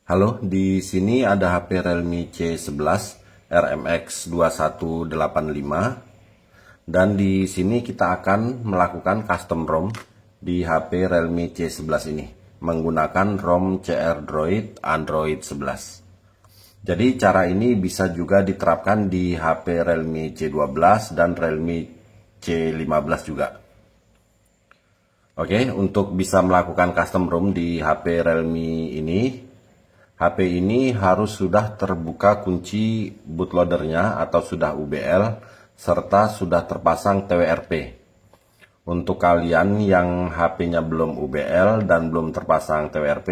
Halo, di sini ada HP Realme C11 RMX 2185 dan di sini kita akan melakukan custom ROM di HP Realme C11 ini menggunakan ROM CR Droid Android 11. Jadi cara ini bisa juga diterapkan di HP Realme C12 dan Realme C15 juga. Oke, untuk bisa melakukan custom ROM di HP Realme ini, HP ini harus sudah terbuka kunci bootloadernya atau sudah UBL serta sudah terpasang TWRP. Untuk kalian yang HP-nya belum UBL dan belum terpasang TWRP,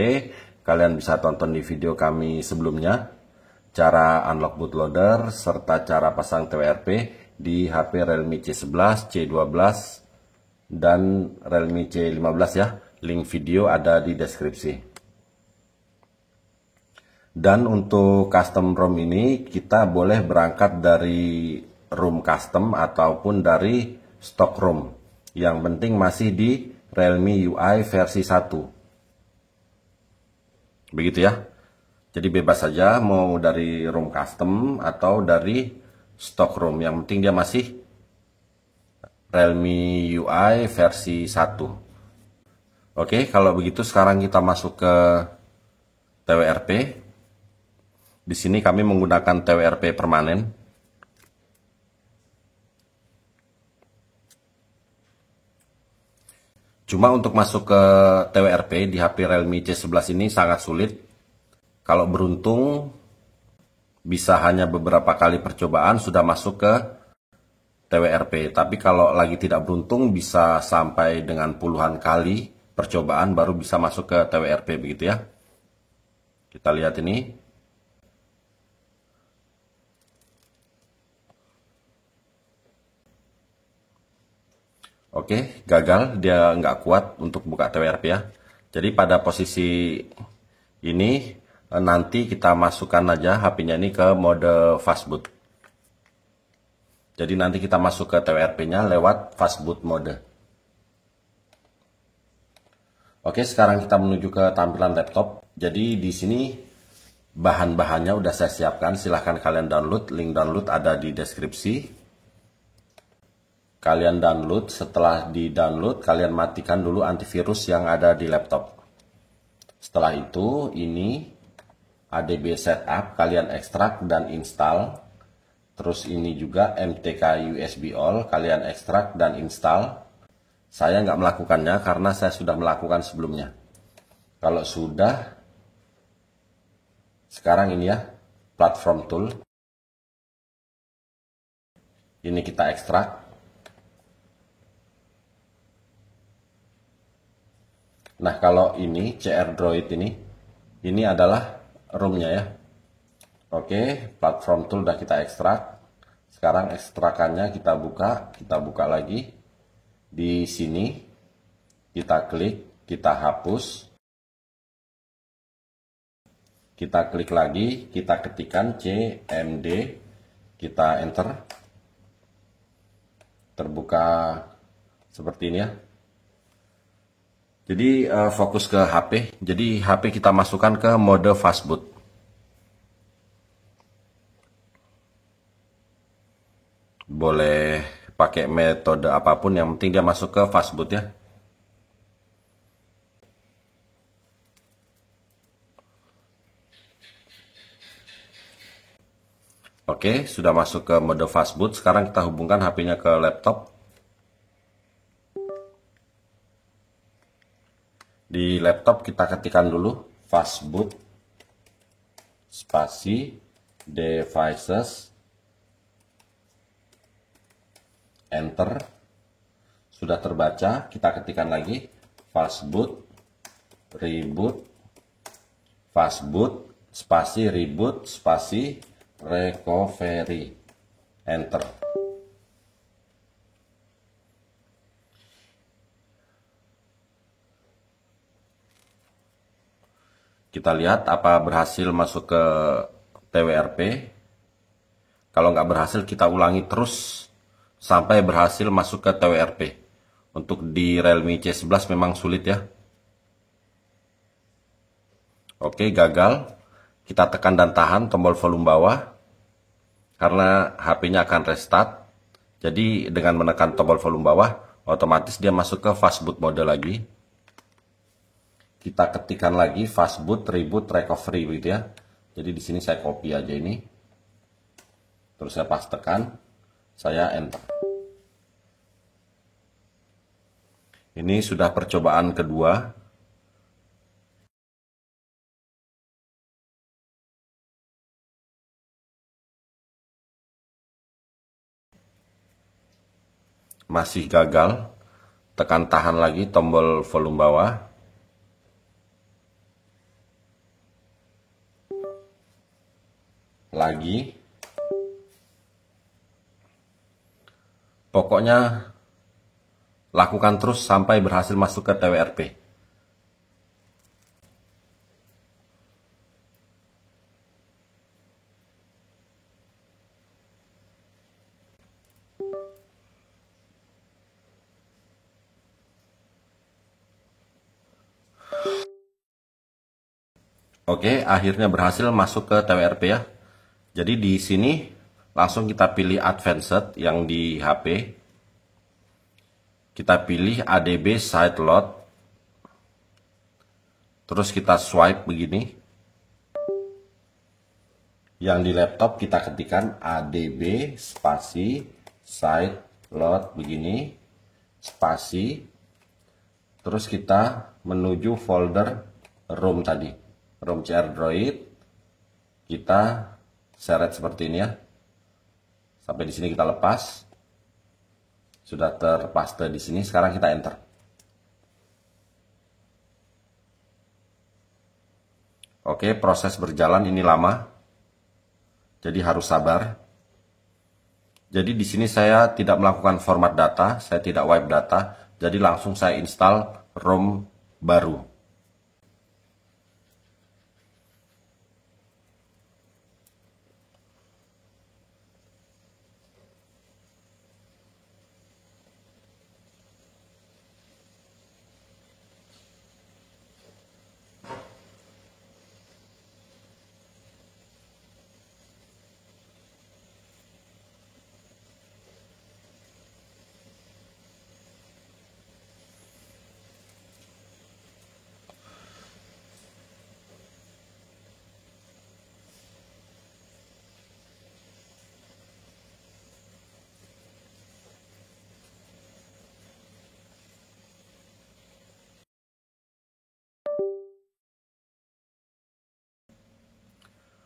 kalian bisa tonton di video kami sebelumnya, cara unlock bootloader serta cara pasang TWRP di HP Realme C11, C12, dan Realme C15 ya. Link video ada di deskripsi. Dan untuk custom ROM ini kita boleh berangkat dari ROM custom ataupun dari stock ROM. Yang penting masih di Realme UI versi 1. Begitu ya. Jadi bebas saja mau dari ROM custom atau dari stock ROM. Yang penting dia masih Realme UI versi 1. Oke, kalau begitu sekarang kita masuk ke TWRP. Di sini kami menggunakan TWRP permanen. Cuma untuk masuk ke TWRP di HP Realme C11 ini sangat sulit. Kalau beruntung bisa hanya beberapa kali percobaan sudah masuk ke TWRP. Tapi kalau lagi tidak beruntung bisa sampai dengan puluhan kali percobaan baru bisa masuk ke TWRP begitu ya. Kita lihat ini. Oke, gagal, dia nggak kuat untuk buka TWRP ya. Jadi pada posisi ini nanti kita masukkan aja HP-nya ini ke mode fastboot. Jadi nanti kita masuk ke TWRP-nya lewat fastboot mode. Oke, sekarang kita menuju ke tampilan laptop. Jadi di sini bahan-bahannya udah saya siapkan. Silahkan kalian download, link download ada di deskripsi. Kalian download, setelah di-download, kalian matikan dulu antivirus yang ada di laptop. Setelah itu, ini ADB setup, kalian ekstrak dan install. Terus ini juga MTK USB all, kalian ekstrak dan install. Saya nggak melakukannya karena saya sudah melakukan sebelumnya. Kalau sudah, sekarang ini ya, platform tool. Ini kita ekstrak. Nah, kalau ini CR Droid ini adalah ROM-nya ya. Oke, platform tool udah kita ekstrak. Sekarang ekstrakannya kita buka lagi. Di sini kita klik, kita hapus. Kita klik lagi, kita ketikkan CMD, kita enter. Terbuka seperti ini ya. Jadi fokus ke HP. Jadi HP kita masukkan ke mode fastboot. Boleh pakai metode apapun, yang penting dia masuk ke fastboot ya. Oke, sudah masuk ke mode fastboot. Sekarang kita hubungkan HP-nya ke laptop. Di laptop kita ketikkan dulu fastboot spasi devices, enter. Sudah terbaca, kita ketikkan lagi fastboot reboot, fastboot spasi reboot spasi recovery, enter. Kita lihat apa berhasil masuk ke TWRP. Kalau nggak berhasil kita ulangi terus sampai berhasil masuk ke TWRP. Untuk di Realme C11 memang sulit ya. Oke, gagal. Kita tekan dan tahan tombol volume bawah, karena HP-nya akan restart. Jadi dengan menekan tombol volume bawah, otomatis dia masuk ke fastboot mode lagi. Kita ketikkan lagi fastboot, reboot, recovery gitu ya. Jadi di sini saya copy aja ini. Terus saya pastekan, saya enter. Ini sudah percobaan kedua. Masih gagal. Tekan tahan lagi tombol volume bawah. Lagi. Pokoknya lakukan terus sampai berhasil masuk ke TWRP. Oke, akhirnya berhasil masuk ke TWRP ya. Jadi di sini langsung kita pilih Advanced yang di HP. Kita pilih ADB Side Load. Terus kita swipe begini. Yang di laptop kita ketikkan ADB spasi Side Load begini. Spasi. Terus kita menuju folder ROM tadi. ROM CR Droid. Kita seret seperti ini ya. Sampai di sini kita lepas. Sudah terpaste di sini. Sekarang kita enter. Oke, proses berjalan ini lama. Jadi harus sabar. Jadi di sini saya tidak melakukan format data, saya tidak wipe data. Jadi langsung saya install ROM baru.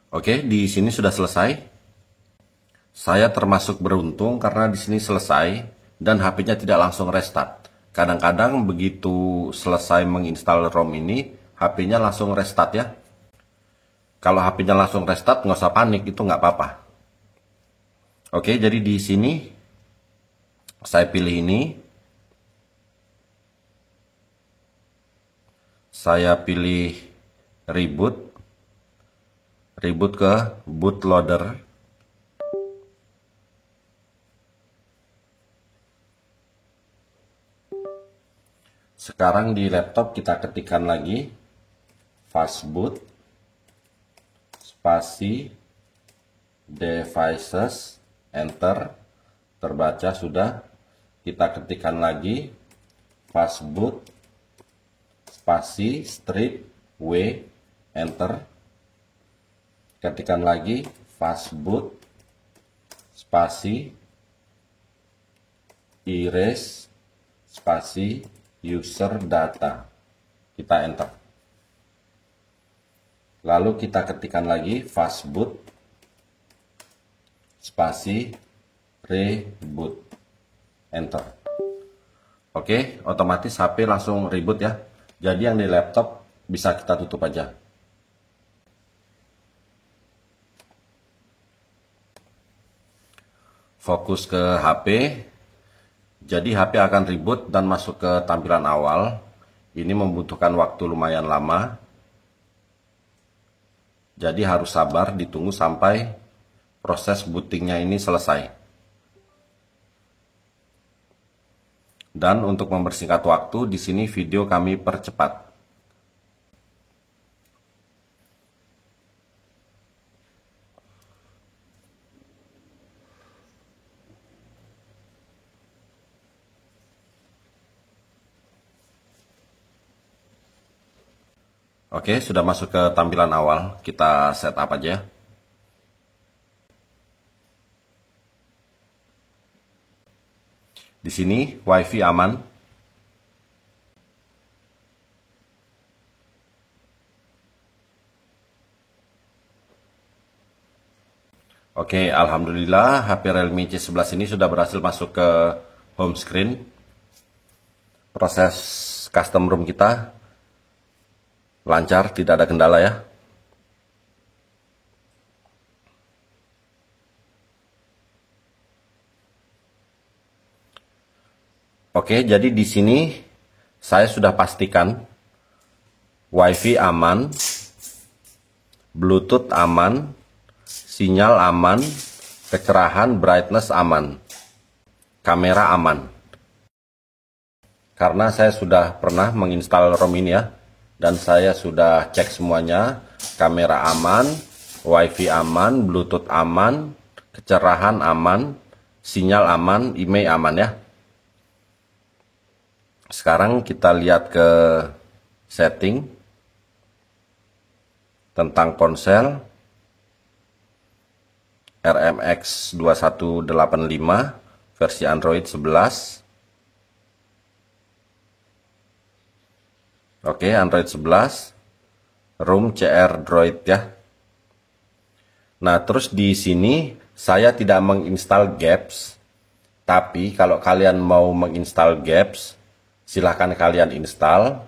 Oke, di sini sudah selesai. Saya termasuk beruntung karena di sini selesai dan HP-nya tidak langsung restart. Kadang-kadang begitu selesai menginstal ROM ini, HP-nya langsung restart ya. Kalau HP-nya langsung restart, nggak usah panik, itu nggak apa-apa. Oke, jadi di sini saya pilih ini. Saya pilih reboot. Reboot ke bootloader. Sekarang di laptop kita ketikkan lagi fastboot spasi devices, enter, terbaca sudah. Kita ketikkan lagi fastboot spasi strip w, enter. Ketikkan lagi fastboot spasi erase spasi user data. Kita enter. Lalu kita ketikkan lagi fastboot spasi reboot, enter. Oke, otomatis HP langsung reboot ya. Jadi yang di laptop bisa kita tutup aja. Fokus ke HP. Jadi HP akan reboot dan masuk ke tampilan awal. Ini membutuhkan waktu lumayan lama. Jadi harus sabar, ditunggu sampai proses bootingnya ini selesai. Dan untuk mempersingkat waktu, di sini video kami percepat. Oke, sudah masuk ke tampilan awal. Kita setup aja. Di sini WiFi aman. Oke, alhamdulillah HP Realme C11 ini sudah berhasil masuk ke home screen. Proses custom ROM kita lancar, tidak ada kendala ya. Oke, jadi di sini saya sudah pastikan WiFi aman, Bluetooth aman, sinyal aman, kecerahan brightness aman, kamera aman. Karena saya sudah pernah menginstal ROM ini ya, dan saya sudah cek semuanya, kamera aman, WiFi aman, Bluetooth aman, kecerahan aman, sinyal aman, IMEI aman ya. Sekarang kita lihat ke setting tentang ponsel RMX 2185 versi Android 11. Oke, Android 11, ROM CR Droid ya. Nah, terus di sini saya tidak menginstal Gaps, tapi kalau kalian mau menginstal Gaps, silahkan kalian install.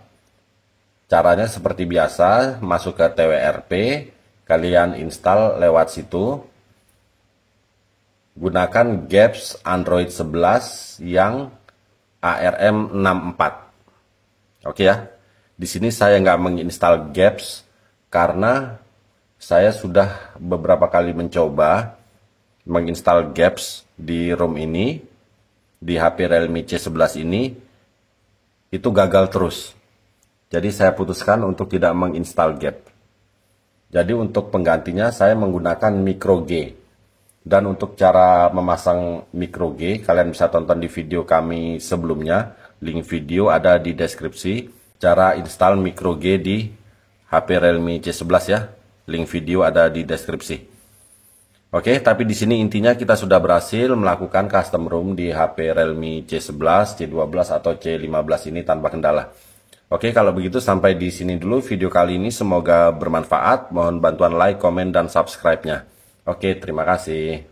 Caranya seperti biasa, masuk ke TWRP, kalian install lewat situ. Gunakan Gaps Android 11 yang ARM64. Oke ya. Di sini saya nggak menginstal Gaps karena saya sudah beberapa kali mencoba menginstal Gaps di ROM ini, di HP Realme C11 ini, itu gagal terus. Jadi saya putuskan untuk tidak menginstal Gaps. Jadi untuk penggantinya saya menggunakan microG. Dan untuk cara memasang microG, kalian bisa tonton di video kami sebelumnya. Link video ada di deskripsi. Cara install microG di HP Realme C11 ya. Link video ada di deskripsi. Oke, tapi di sini intinya kita sudah berhasil melakukan custom ROM di HP Realme C11, C12 atau C15 ini tanpa kendala. Oke, kalau begitu sampai di sini dulu video kali ini, semoga bermanfaat. Mohon bantuan like, komen, dan subscribe-nya. Oke, terima kasih.